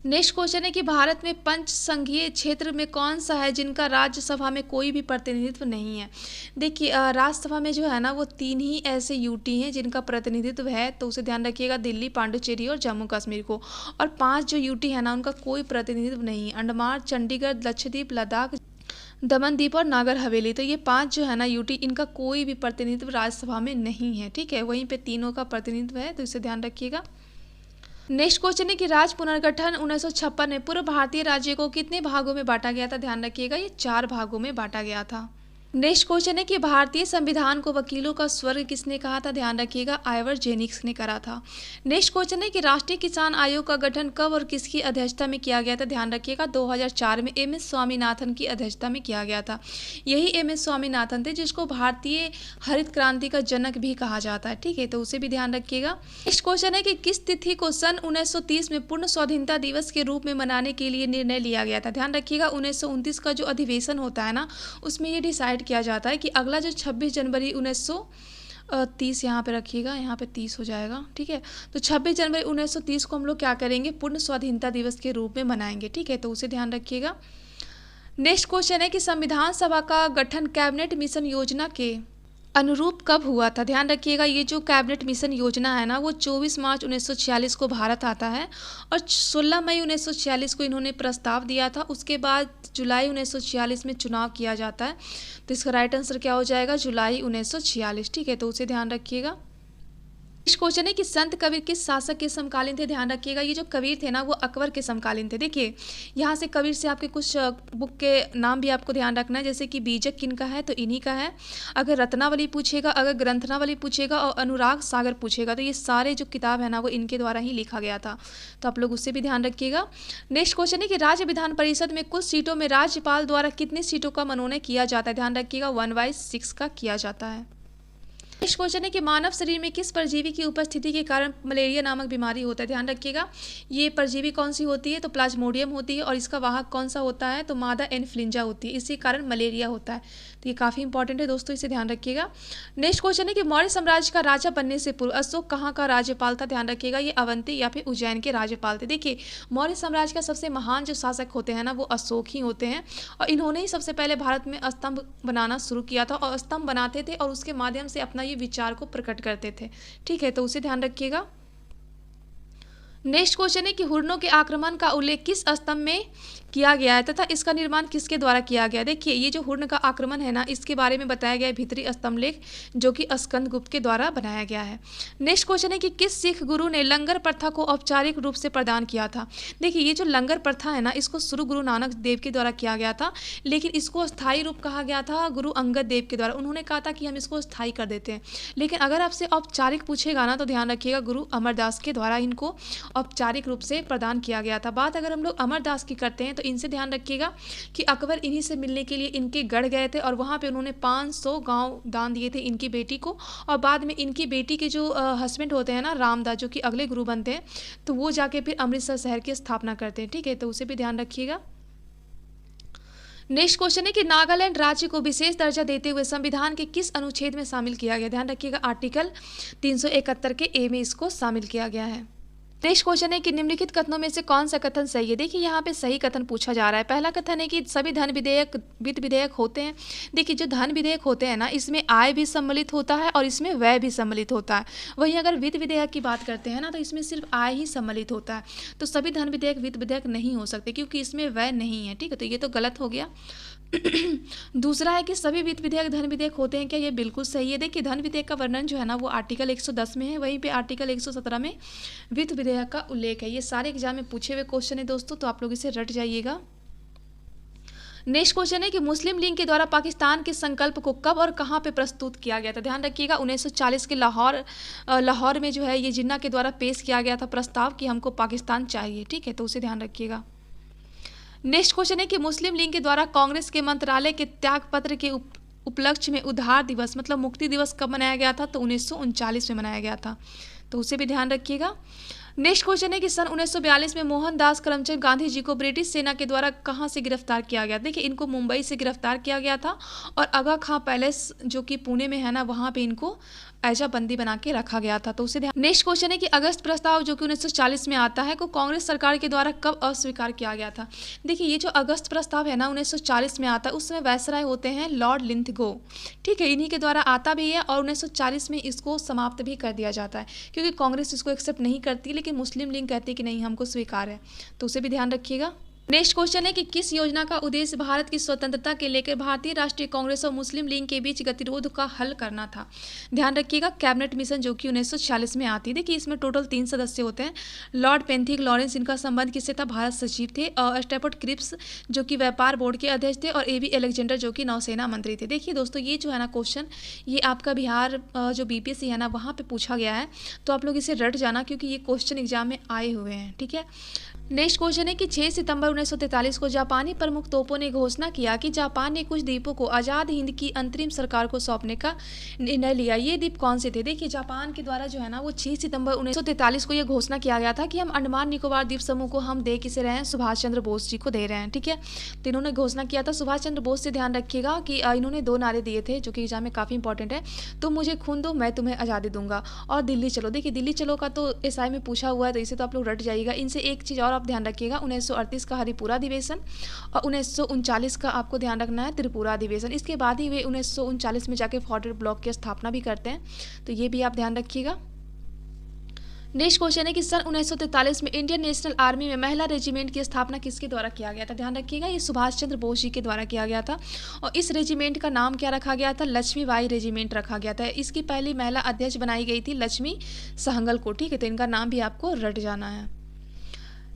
नेक्स्ट क्वेश्चन है कि भारत में पंच संघीय क्षेत्र में कौन सा है जिनका राज्यसभा में कोई भी प्रतिनिधित्व नहीं है? देखिए राज्यसभा में जो है ना वो 3 ही ऐसे यूटी हैं जिनका प्रतिनिधित्व है, तो उसे ध्यान रखिएगा दिल्ली, पांडुचेरी और जम्मू कश्मीर को। और 5 जो यूटी है ना उनका कोई प्रतिनिधित्व नहीं है, अंडमान, चंडीगढ़, लक्षद्वीप, लद्दाख, दमन-दीप और नागर हवेली। तो ये 5 जो है ना यूटी इनका कोई भी प्रतिनिधित्व राज्यसभा में नहीं है, ठीक है, वहीं पे तीनों का प्रतिनिधित्व है, तो इसे ध्यान रखिएगा। नेक्स्ट क्वेश्चन है कि राज्य पुनर्गठन 1956 में पूर्व भारतीय राज्यों को कितने भागों में बांटा गया था? ध्यान रखिएगा ये 4 भागों में बांटा गया था। नेक्स्ट क्वेश्चन है कि भारतीय संविधान को वकीलों का स्वर्ग किसने कहा था? ध्यान रखिएगा आइवर जेनिक्स ने करा था। नेक्स्ट क्वेश्चन है कि राष्ट्रीय किसान आयोग का गठन कब और किसकी अध्यक्षता में किया गया था? ध्यान रखिएगा 2004 में MS स्वामीनाथन की अध्यक्षता में किया गया था। यही MS स्वामीनाथन थे जिसको भारतीय हरित क्रांति का जनक भी कहा जाता है, ठीक है, तो उसे भी ध्यान रखिएगा। नेक्स्ट क्वेश्चन है कि किस तिथि को सन 1930 में पूर्ण स्वाधीनता दिवस के रूप में मनाने के लिए निर्णय लिया गया था? ध्यान रखिएगा 1929 का जो अधिवेशन होता है ना उसमें ये डिसाइड किया जाता है कि अगला जो 26 जनवरी 1930 यहाँ पे रखिएगा, यहाँ पे 30 हो जाएगा, ठीक है, तो 26 जनवरी 1930 को हम लोग क्या करेंगे? पूर्ण स्वाधीनता दिवस के रूप में मनाएंगे, ठीक है, तो उसे ध्यान रखिएगा। नेक्स्ट क्वेश्चन है कि संविधान सभा का गठन कैबिनेट मिशन योजना के अनुरूप कब हुआ था? ध्यान रखिएगा ये जो कैबिनेट मिशन योजना है ना वो 24 मार्च 1946 को भारत आता है और 16 मई 1946 को इन्होंने प्रस्ताव दिया था। उसके बाद जुलाई 1946 में चुनाव किया जाता है, तो इसका राइट आंसर क्या हो जाएगा? जुलाई 1946, ठीक है, तो उसे ध्यान रखिएगा। नेक्स्ट क्वेश्चन है कि संत कबीर किस शासक के समकालीन थे। ध्यान रखिएगा, ये जो कबीर थे ना वो अकबर के समकालीन थे। देखिए यहाँ से कबीर से आपके कुछ बुक के नाम भी आपको ध्यान रखना है, जैसे कि बीजक किनका है तो इन्हीं का है। अगर रत्नावली पूछेगा, अगर ग्रंथनावली पूछेगा और अनुराग सागर पूछेगा तो ये सारे जो किताब है ना वो इनके द्वारा ही लिखा गया था, तो आप लोग उससे भी ध्यान रखिएगा। नेक्स्ट क्वेश्चन है कि राज्य विधान परिषद में कुछ सीटों में राज्यपाल द्वारा कितनी सीटों का मनोनयन किया जाता है। ध्यान रखिएगा 1/6 का किया जाता है। नेक्स्ट क्वेश्चन है कि मानव शरीर में किस परजीवी की उपस्थिति के कारण मलेरिया नामक बीमारी होता है। ध्यान रखिएगा ये परजीवी कौन सी होती है तो प्लाज्मोडियम होती है, और इसका वाहक कौन सा होता है तो मादा इन्फ्लुएंजा होती है, इसी कारण मलेरिया होता है। तो ये काफ़ी इंपॉर्टेंट है दोस्तों, इसे ध्यान रखिएगा। नेक्स्ट क्वेश्चन है कि मौर्य साम्राज्य का राजा बनने से पूर्व अशोक कहाँ का राज्यपाल था। ध्यान रखिएगा ये अवंती या फिर उज्जैन के राज्यपाल थे। देखिए मौर्य साम्राज्य का सबसे महान जो शासक होते हैं ना वो अशोक ही होते हैं, और इन्होंने ही सबसे पहले भारत में स्तंभ बनाना शुरू किया था, और स्तंभ बनाते थे और उसके माध्यम से अपना ये विचार को प्रकट करते थे। ठीक है, तो उसे ध्यान रखिएगा। नेक्स्ट क्वेश्चन है कि हुर्नों के आक्रमण का उल्लेख किस स्तंभ में किया गया है तथा इसका निर्माण किसके द्वारा किया गया। देखिए ये जो हुर्ण का आक्रमण है ना इसके बारे में बताया गया है भीतरी स्तंभ लेख, जो कि स्कंद गुप्त के द्वारा बनाया गया है। नेक्स्ट क्वेश्चन है कि किस सिख गुरु ने लंगर प्रथा को औपचारिक रूप से प्रदान किया था। देखिए ये जो लंगर प्रथा है ना इसको शुरू गुरु नानक देव के द्वारा किया गया था, लेकिन इसको स्थायी रूप कहा गया था गुरु अंगद देव के द्वारा। उन्होंने कहा था कि हम इसको स्थायी कर देते हैं, लेकिन अगर आपसे औपचारिक पूछेगा ना तो ध्यान रखिएगा गुरु अमरदास के द्वारा इनको औपचारिक रूप से प्रदान किया गया था। बात अगर हम लोग अमरदास की करते हैं तो इनसे ध्यान रखिएगा कि अकबर इन्हीं से मिलने के लिए इनके गढ़ गए थे, और वहाँ पे उन्होंने 500 गांव दान दिए थे इनकी बेटी को, और बाद में इनकी बेटी के जो हस्बैंड होते हैं ना रामदास, जो कि अगले गुरु बनते हैं, तो वो जाके फिर अमृतसर शहर की स्थापना करते हैं। ठीक है, तो उसे भी ध्यान रखिएगा। नेक्स्ट क्वेश्चन है कि नागालैंड राज्य को विशेष दर्जा देते हुए संविधान के किस अनुच्छेद में शामिल किया गया। ध्यान रखिएगा आर्टिकल 371 के ए में इसको शामिल किया गया है। नेक्स्ट क्वेश्चन है कि निम्नलिखित कथनों में से कौन सा कथन सही है। देखिए यहाँ पे सही कथन पूछा जा रहा है। पहला कथन है कि सभी धन विधेयक वित्त विधेयक होते हैं। देखिए जो धन विधेयक होते हैं ना इसमें आय भी सम्मिलित होता है और इसमें व्यय भी सम्मिलित होता है। वहीं अगर वित्त विधेयक की बात करते हैं ना तो इसमें सिर्फ आय ही सम्मिलित होता है। तो सभी धन विधेयक वित्त विधेयक नहीं हो सकते क्योंकि इसमें व्यय नहीं है। ठीक है, तो ये तो गलत हो गया। दूसरा है कि सभी वित्त विधेयक धन विधेयक होते हैं क्या, ये बिल्कुल सही है। देखिए धन विधेयक का वर्णन जो है ना वो आर्टिकल 110 में है, वहीं पे आर्टिकल 117 में वित्त विधेयक का उल्लेख है। ये सारे एग्जाम में पूछे हुए क्वेश्चन है दोस्तों, तो आप लोग इसे रट जाइएगा। नेक्स्ट क्वेश्चन है कि मुस्लिम लीग के द्वारा पाकिस्तान के संकल्प को कब और कहाँ पे प्रस्तुत किया गया था। ध्यान रखिएगा 1940 के लाहौर में जो है ये जिन्ना के द्वारा पेश किया गया था प्रस्ताव कि हमको पाकिस्तान चाहिए। ठीक है, तो उसे ध्यान रखिएगा। नेक्स्ट क्वेश्चन है कि मुस्लिम लीग के द्वारा कांग्रेस के मंत्रालय के त्याग पत्र के उपलक्ष्य में उधार दिवस मतलब मुक्ति दिवस कब मनाया गया था, तो 1939 में मनाया गया था, तो उसे भी ध्यान रखिएगा। नेक्स्ट क्वेश्चन है कि सन 1942 में मोहनदास करमचंद गांधी जी को ब्रिटिश सेना के द्वारा कहां से गिरफ्तार किया गया। देखिए इनको मुंबई से गिरफ्तार किया गया था, और आगा खां पैलेस जो कि पुणे में है ना वहां पे इनको ऐजा बंदी बना के रखा गया था, तो उसे ध्यान। नेक्स्ट क्वेश्चन है कि अगस्त प्रस्ताव जो कि 1940 में आता है को कांग्रेस सरकार के द्वारा कब अस्वीकार किया गया था। देखिए ये जो अगस्त प्रस्ताव है ना 1940 में आता है, उस समय वायसराय होते हैं लॉर्ड लिंथगो। ठीक है, इन्हीं के द्वारा आता भी है, और 1940 में इसको समाप्त भी कर दिया जाता है क्योंकि कांग्रेस इसको एक्सेप्ट नहीं करती, लेकिन मुस्लिम लीग कहती है कि नहीं हमको स्वीकार है, तो उसे भी ध्यान रखिएगा। नेक्स्ट क्वेश्चन है कि किस योजना का उद्देश्य भारत की स्वतंत्रता के लेकर भारतीय राष्ट्रीय कांग्रेस और मुस्लिम लीग के बीच गतिरोध का हल करना था। ध्यान रखिएगा कैबिनेट मिशन जो कि 1946 में आती है। देखिए इसमें टोटल 3 सदस्य होते हैं। लॉर्ड पेंथिक लॉरेंस, इनका संबंध किससे था, भारत सचिव थे, और स्टेफर्ड क्रिप्स जो कि व्यापार बोर्ड के अध्यक्ष थे, और एबी अलेक्जेंडर जो कि नौसेना मंत्री थे। देखिए दोस्तों ये जो है ना क्वेश्चन ये आपका बिहार जो बीपीएससी है ना वहाँ पर पूछा गया है, तो आप लोग इसे रट जाना क्योंकि ये क्वेश्चन एग्जाम में आए हुए हैं। ठीक है, नेक्स्ट क्वेश्चन है कि 6 सितंबर 1943 को जापानी प्रमुख तोपों ने घोषणा किया कि जापान ने कुछ द्वीपों को आज़ाद हिंद की अंतरिम सरकार को सौंपने का निर्णय लिया। ये द्वीप कौन से थे। देखिए जापान के द्वारा जो है ना वो 6 सितंबर 1943 को ये घोषणा किया गया था कि हम अंडमान निकोबार द्वीप समूह को हम दे किसे रहे हैं, सुभाष चंद्र बोस जी को दे रहे हैं। ठीक है, तो इन्होंने घोषणा किया था। सुभाष चंद्र बोस से ध्यान रखिएगा कि इन्होंने 2 नारे दिए थे जो कि एग्जाम में काफ़ी इंपॉर्टेंट है। तुम मुझे खून दो मैं तुम्हें आज़ादी दूंगा, और दिल्ली चलो। देखिए दिल्ली चलो का तो एसआई में पूछा हुआ है, तो इसे तो आप लोग रट जाइएगा। इनसे एक चीज़ और आप ध्यान रखिएगा, 1938 का हरिपुरा अधिवेशन और 1939 का आपको ध्यान रखना है त्रिपुरा अधिवेशन। इसके बाद ही वे 1939 में जाके फॉरवर्ड ब्लॉक की स्थापना भी करते हैं, तो ये भी आप ध्यान रखिएगा। नेक्स्ट क्वेश्चन है कि सन 1943 में इंडियन नेशनल आर्मी में महिला रेजिमेंट की स्थापना किसके द्वारा किया गया था। ध्यान रखिएगा, ये सुभाष चंद्र बोस जी के द्वारा किया गया था और इस रेजिमेंट का नाम क्या रखा गया था, लक्ष्मीबाई रेजिमेंट रखा गया था। इसकी पहली महिला अध्यक्ष बनाई गई थी लक्ष्मी सहगल को। ठीक है, तो इनका नाम भी आपको रट जाना है।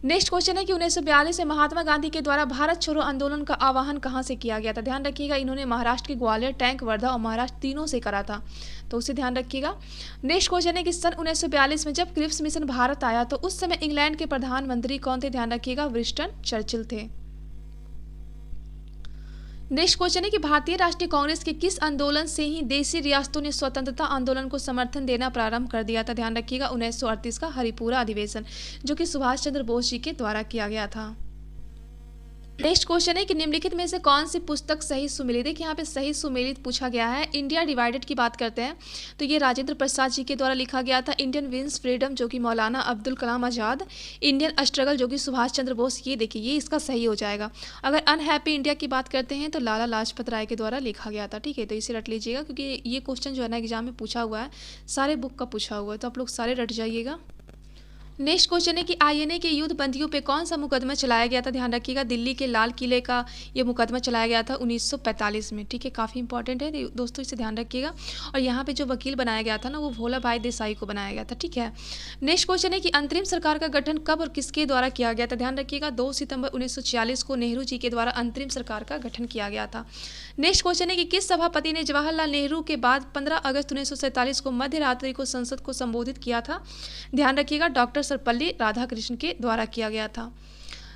नेक्स्ट क्वेश्चन है कि 1942 में महात्मा गांधी के द्वारा भारत छोड़ो आंदोलन का आह्वान कहां से किया गया था। ध्यान रखिएगा, इन्होंने महाराष्ट्र के ग्वालियर, टैंक, वर्धा और महाराष्ट्र तीनों से करा था, तो उसे ध्यान रखिएगा। नेक्स्ट क्वेश्चन है कि सन 1942 में जब क्रिप्स मिशन भारत आया तो उस समय इंग्लैंड के प्रधानमंत्री कौन थे। ध्यान रखिएगा, विंस्टन चर्चिल थे। नेक्स्ट क्वेश्चन है कि भारतीय राष्ट्रीय कांग्रेस के किस आंदोलन से ही देशी रियासतों ने स्वतंत्रता आंदोलन को समर्थन देना प्रारंभ कर दिया था। ध्यान रखिएगा, 1938 का हरिपुरा अधिवेशन, जो कि सुभाष चंद्र बोस जी के द्वारा किया गया था। नेक्स्ट क्वेश्चन है कि निम्नलिखित में से कौन सी पुस्तक सही सुमेलित। देखिए यहाँ पे सही सुमेलित पूछा गया है। इंडिया डिवाइडेड की बात करते हैं तो ये राजेंद्र प्रसाद जी के द्वारा लिखा गया था। इंडियन विंस फ्रीडम, जो कि मौलाना अब्दुल कलाम आज़ाद। इंडियन स्ट्रगल, जो कि सुभाष चंद्र बोस। ये देखिए, ये इसका सही हो जाएगा। अगर अनहैप्पी इंडिया की बात करते हैं तो लाला लाजपत राय के द्वारा लिखा गया था। ठीक है, तो इसे रट लीजिएगा क्योंकि ये क्वेश्चन जो है ना एग्जाम में पूछा हुआ है, सारे बुक का पूछा हुआ है, तो आप लोग सारे रट जाइएगा। नेक्स्ट क्वेश्चन है कि आईएनए के युद्ध बंदियों पे कौन सा मुकदमा चलाया गया था। ध्यान रखिएगा, दिल्ली के लाल किले का ये मुकदमा चलाया गया था 1945 में। ठीक है, काफ़ी इंपॉर्टेंट है दोस्तों, इसे ध्यान रखिएगा। और यहाँ पे जो वकील बनाया गया था ना, वो भोला भाई देसाई को बनाया गया था। ठीक है। नेक्स्ट क्वेश्चन है कि अंतरिम सरकार का गठन कब और किसके द्वारा किया गया था। ध्यान रखिएगा, 2 सितंबर 1946 को नेहरू जी के द्वारा अंतरिम सरकार का गठन किया गया था। नेक्स्ट क्वेश्चन है कि किस सभापति ने जवाहरलाल नेहरू के बाद 15 अगस्त 1947 को मध्य रात्रि को संसद को संबोधित किया था। ध्यान रखिएगा, डॉक्टर सर्वपल्ली राधाकृष्णन के द्वारा किया गया था।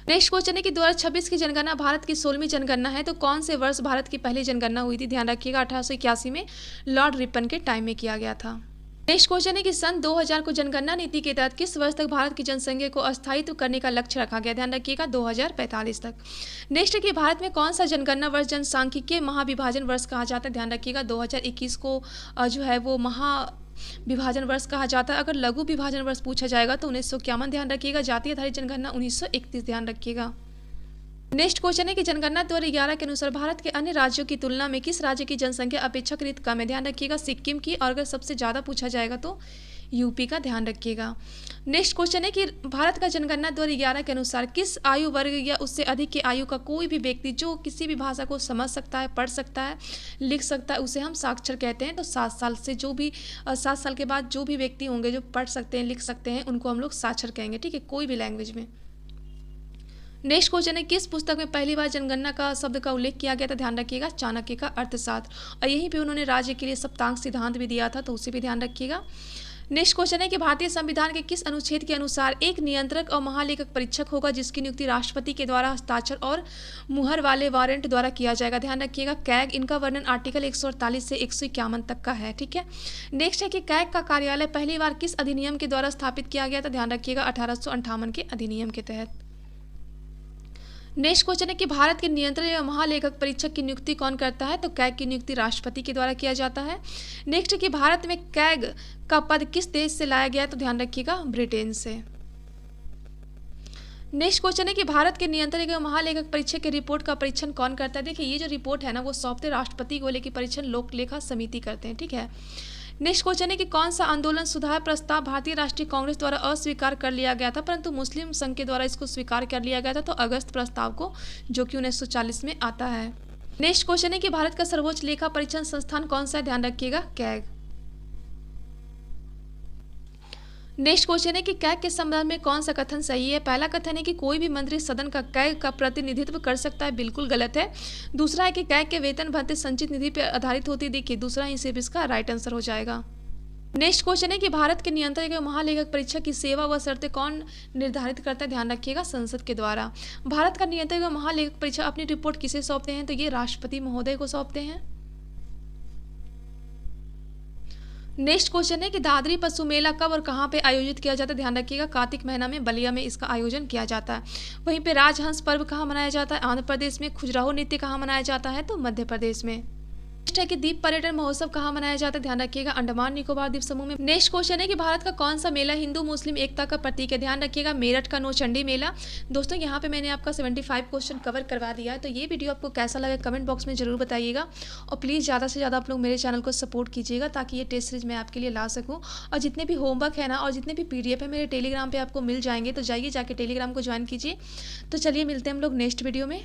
नेक्स्ट क्वेश्चन है कि 2026 की जनगणना भारत की 16वीं जनगणना है, तो कौन से वर्ष भारत की पहली जनगणना हुई थी। ध्यान रखिएगा, 1881 में लॉर्ड रिपन के टाइम में किया गया था। नेक्स्ट क्वेश्चन है कि सन 2000 को जनगणना नीति के तहत किस वर्ष तक भारत की जनसंख्या को अस्थायित्व करने का लक्ष्य रखा गया। ध्यान रखिएगा, 2045 तक। नेक्स्ट है कि भारत में कौन सा जनगणना वर्ष जनसांख्यिकीय महाविभाजन वर्ष कहा जाता है। ध्यान रखिएगा, 2021 को जो है वो विभाजन वर्ष कहा जाता है। अगर लघु विभाजन वर्ष पूछा जाएगा तो 1951। ध्यान रखिएगा, जाति आधारित जनगणना 1931। ध्यान रखिएगा। नेक्स्ट क्वेश्चन है कि जनगणना 2011 के अनुसार भारत के अन्य राज्यों की तुलना में किस राज्य की जनसंख्या अपेक्षाकृत कम है। ध्यान रखिएगा, सिक्किम की, और अगर सबसे ज़्यादा पूछा जाएगा तो यूपी का। ध्यान रखिएगा। नेक्स्ट क्वेश्चन है कि भारत का जनगणना 2011 के अनुसार किस आयु वर्ग या उससे अधिक की आयु का कोई भी व्यक्ति जो किसी भी भाषा को समझ सकता है, पढ़ सकता है, लिख सकता है, उसे हम साक्षर कहते हैं। तो 7 साल से 7 साल के बाद जो भी व्यक्ति होंगे जो पढ़ सकते हैं, लिख सकते हैं, उनको हम लोग साक्षर कहेंगे। ठीक है, कोई भी लैंग्वेज में। नेक्स्ट क्वेश्चन है किस पुस्तक में पहली बार जनगणना का शब्द का उल्लेख किया गया था। ध्यान रखिएगा, चाणक्य का अर्थशास्त्र, और यहीं पे उन्होंने राज्य के लिए सप्तांक सिद्धांत भी दिया था, तो उसे भी ध्यान रखिएगा। नेक्स्ट क्वेश्चन है कि भारतीय संविधान के किस अनुच्छेद के अनुसार एक नियंत्रक और महालेखक परीक्षक होगा जिसकी नियुक्ति राष्ट्रपति के द्वारा हस्ताक्षर और मुहर वाले वारंट द्वारा किया जाएगा। ध्यान रखिएगा, कैग, इनका वर्णन आर्टिकल 148 से 151 तक का है। ठीक है। नेक्स्ट है कि कैग का कार्यालय पहली बार किस अधिनियम के द्वारा स्थापित किया गया था। ध्यान रखिएगा, 1858 के अधिनियम के तहत। नेक्स्ट क्वेश्चन है कि भारत के नियंत्रक या महालेखक परीक्षक की नियुक्ति कौन करता है। तो कैग की नियुक्ति राष्ट्रपति के द्वारा किया जाता है। नेक्स्ट है कि भारत में कैग का पद किस देश से लाया गया है। तो ध्यान रखिएगा, ब्रिटेन से। नेक्स्ट क्वेश्चन है कि भारत के नियंत्रक या महालेखक परीक्षक की रिपोर्ट का परीक्षण कौन करता है। देखिए, ये जो रिपोर्ट है ना, वो सौंपते राष्ट्रपति को, लेकिन परीक्षण लोक लेखा समिति करते हैं। ठीक है। नेक्स्ट क्वेश्चन है कि कौन सा आंदोलन सुधार प्रस्ताव भारतीय राष्ट्रीय कांग्रेस द्वारा अस्वीकार कर लिया गया था परंतु मुस्लिम संघ के द्वारा इसको स्वीकार कर लिया गया था। तो अगस्त प्रस्ताव को, जो कि 1940 में आता है। नेक्स्ट क्वेश्चन है कि भारत का सर्वोच्च लेखा परीक्षण संस्थान कौन सा है। ध्यान रखिएगा, कैग। नेक्स्ट क्वेश्चन है कि कैग के संबंध में कौन सा कथन सही है। पहला कथन है कि कोई भी मंत्री सदन का कैग का प्रतिनिधित्व कर सकता है, बिल्कुल गलत है। दूसरा है कि कैग के वेतन भत्ते संचित निधि पर आधारित होती है। देखिए, दूसरा ही सिर्फ इसका राइट आंसर हो जाएगा। नेक्स्ट क्वेश्चन है कि भारत के नियंत्रक एवं महालेखक परीक्षक की सेवा व शर्तें कौन निर्धारित करता है। ध्यान रखिएगा, संसद के द्वारा। भारत का नियंत्रक एवं महालेखक परीक्षक अपनी रिपोर्ट किसे सौंपते हैं। तो ये राष्ट्रपति महोदय को सौंपते हैं। नेक्स्ट क्वेश्चन है कि दादरी पशु मेला कब और कहां पे आयोजित किया जाता है। ध्यान रखिएगा, कार्तिक महीना में बलिया में इसका आयोजन किया जाता है। वहीं पे राजहंस पर्व कहां मनाया जाता है। आंध्र प्रदेश में। खुजराहो नृत्य कहां मनाया जाता है। तो मध्य प्रदेश में। नेक्स्ट है कि द्वीप पर्यटन महोत्सव कहाँ मनाया जाता है, ध्यान रखिएगा अंडमान निकोबार द्वीप समूह में। नेक्स्ट क्वेश्चन है कि भारत का कौन सा मेला हिंदू मुस्लिम एकता का प्रतीक है, ध्यान रखिएगा मेरठ का नौचंडी मेला। दोस्तों यहाँ पे मैंने आपका 75 क्वेश्चन कवर करवा दिया है। तो ये वीडियो आपको कैसा लगा कमेंट बॉक्स में जरूर बताइएगा और प्लीज़ ज़्यादा से ज़्यादा आप लोग मेरे चैनल को सपोर्ट कीजिएगा ताकि ये टेस्ट सीरीज मैं आपके लिए ला सकूँ। और जितने भी होमवर्क है ना और जितने भी PDF है मेरे टेलीग्राम पर आपको मिल जाएंगे, तो जाइए जाके टेलीग्राम को ज्वाइन कीजिए। तो चलिए मिलते हैं हम लोग नेक्स्ट वीडियो में।